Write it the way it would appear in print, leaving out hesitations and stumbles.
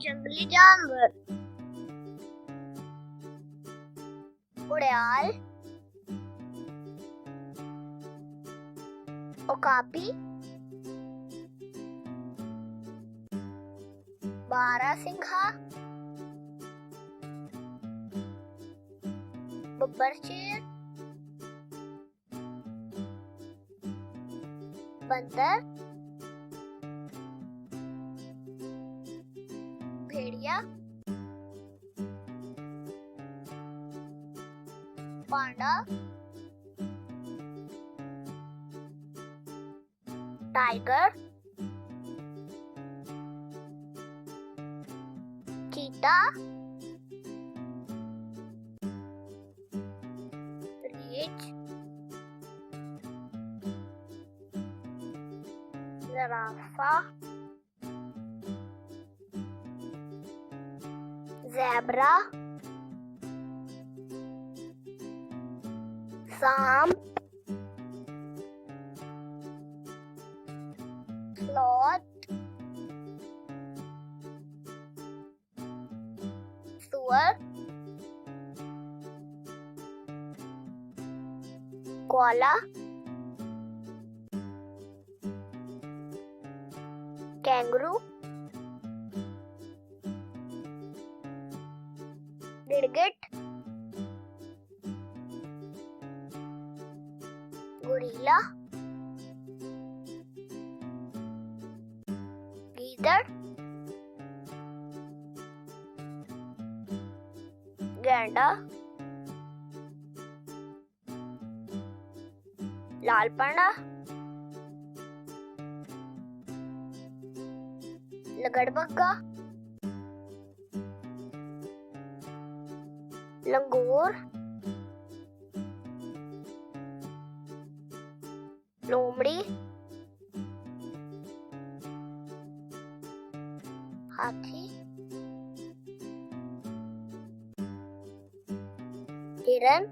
जंगली जानवर, उड़ाल, ओकापी, बारहसिंघा, बब्बरशेर, बंदर, भेड़िया, पांडा, टाइगर, चीता, रीछ, ज़राफ़ा, ज़ेब्रा, सांप, स्लॉथ, सुअर, कोआला, कैंगरू, गिरगिट, गोरिल्ला, गीदड़, गैंडा, लाल पांडा, लगड़बग्गा, लंगूर, लोमड़ी, हाथी, हिरन,